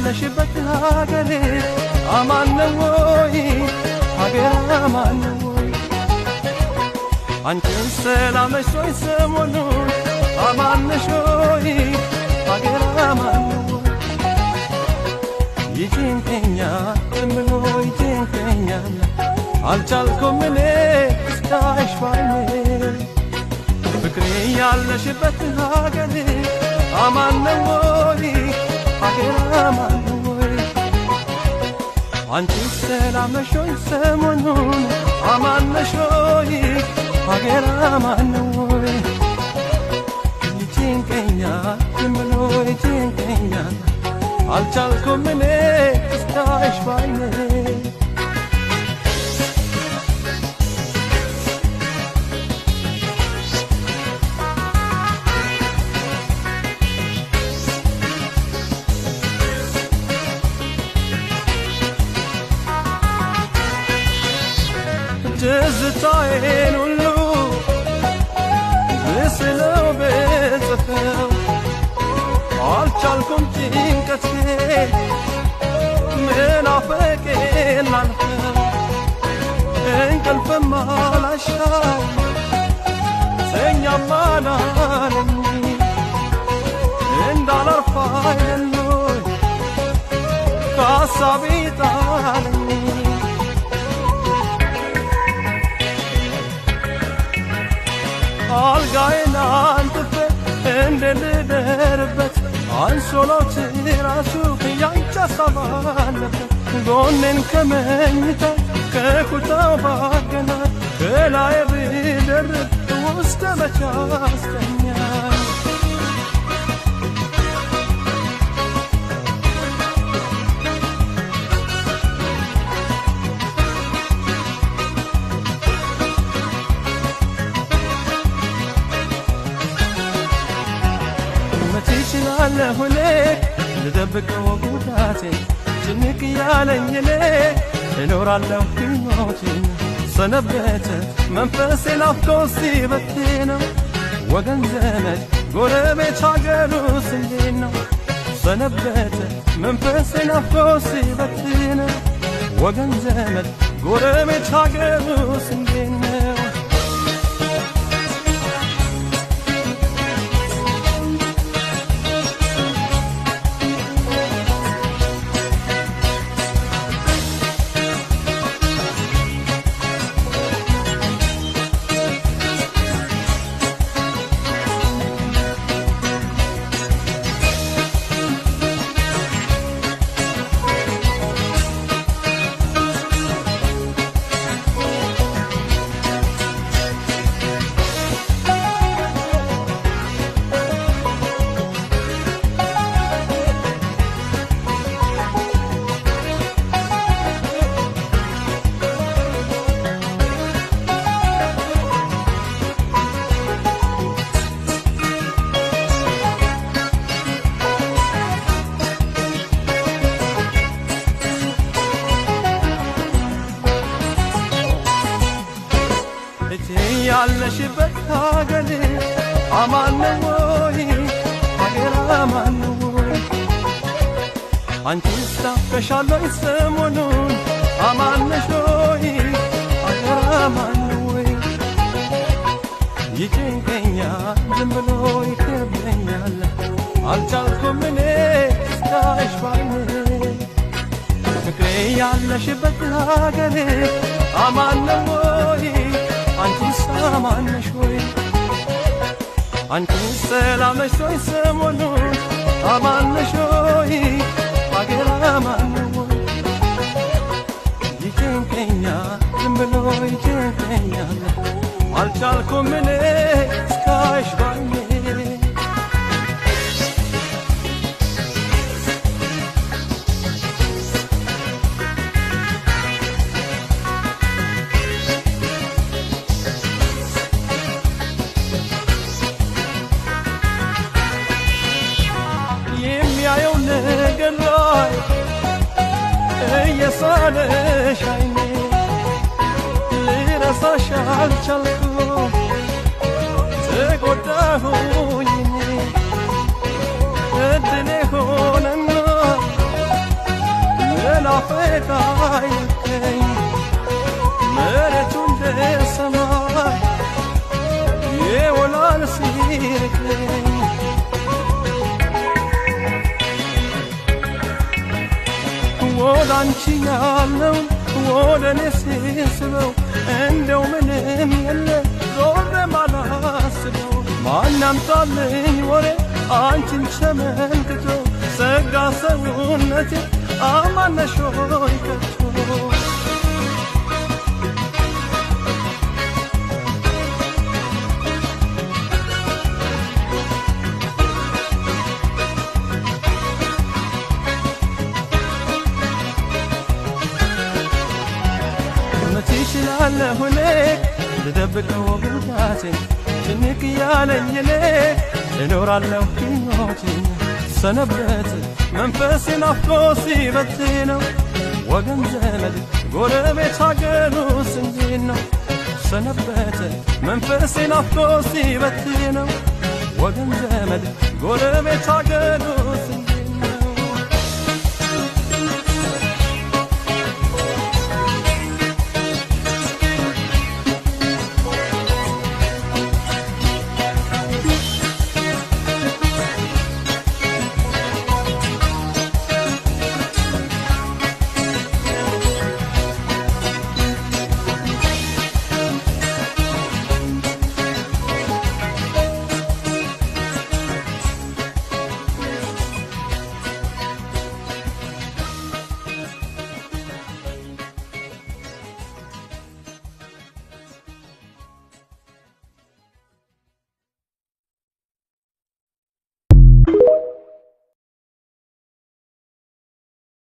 ያለሽበት ሀገሬ አማን ነው ወይ ሀገር አማን ነው ወይ አንቺን ሰላም ነሽ ወይ ሰሞኑን አማን ነሽ ወይ ሀገር አማን ነው ወይ ይጭንቀኛል ምኖ ይጭንቀኛል አልቻልኩም እኔ እስካይሽ ባይኔ ፍቅሬ ያለሽበት ሀገሬ አማን ነው ወይ ሀገር አማን ነው ወይ አንቺ ሰላም ነሽ ወይ ሰሞኑን አማን ነሽ ወይ ሀገር አማን ነው ወይ ይጭንቀኛል ምኖ ይጭንቀኛል አልቻልኩም እኔ እስካይሽ ባይኔ ትዝታዬን ሁሉ ብስለው ብጽፈው አልቻልኩም ጭንቀቴን መናፈቄን ላልፈው እንቅልፍም አላሻው ተኛም አላለኝ እንዳላርፍ አይደሎይ ከሀሳቤ ጣለኝ አልጋዬን አንጥፌ እንድልደርበት አንሶላው ትራሱ ያንቺ ሀሳብ አለበት ጎኔን ከመኝታ ከኩታው ባገናኝ ከላይ ብደርብ ውስጥ መቼ አስተኛኝ እችላለሁ እኔ ልደብቀው ጉዳቴን ጭንቅ ያለኝ እኔ እኖራለሁ ሕይወቴን ሰነበተ መንፈሴ ናፍቆት ሲበትነው ወገን ዘመድ ጎረቤት ሀገሩስ እንዴት ነው ሰነበተ መንፈሴ ናፍቆት ሲበትነው ወገን ዘመድ ጎረቤት ሀገሩስ እንዴት ነው ያለሽበት ሀገሬ አማን ነው ወይ ሀገር አማን ነው ወይ አንቺስ ናፍቀሻል ወይ ሰሞኑን አማን ነሽ ወይ ሀገር አማን ነው ወይ ይጭንቀኛል ዝም ብሎ ይከብደኛል አልቻልኩም እኔ እስካይሽ ባይኔ ፍቅሬ ያለሽበት ሀገሬ አማን ነው ወይ አንቺስ አማን ነሽ ወይ አንቺስ ሰላም ነሽ ወይ ሰሞኑን አማን ነሽ ወይ ሀገር አማን ነው ወይ ይጭንቀኛል ዝም ብሎ ይጭንቀኛል አልቻልኩም እኔ እስካይሽ ባይኔ የሚያየው ነገር ላይ እየሳለሽ አይኔ ልረሳሽ አልቻልኩም ተጎዳሁኝ እድሌ ሆነና እንዳይልከኝ መሬቱ እንደ ሰማይ ይውላል ሲርቀኝ ወደ አንቺ ያለው ወደ እኔ ሲስበው እንደው ምንም የለ ዞር ማላስበው ማን ያምጣልኝ ወሬ አንቺን ተመልክቶ ሰጋ ሰውነቴ አማነሽ ሆይ ከቶ ይችላለሁ እኔ ልደብቀው ጉዳቴን ጭንቅ ያለኝ እኔ እኖራለሁ ሕይወቴን ሰነበት መንፈሴን ናፍቆ ሲበትነው ወገን ዘመድ ጎረቤት አገሩስ እንዴት ነው ሰነበት መንፈሴን ናፍቆ ሲበትነው ወገን ዘመድ ጎረቤት አገሩስ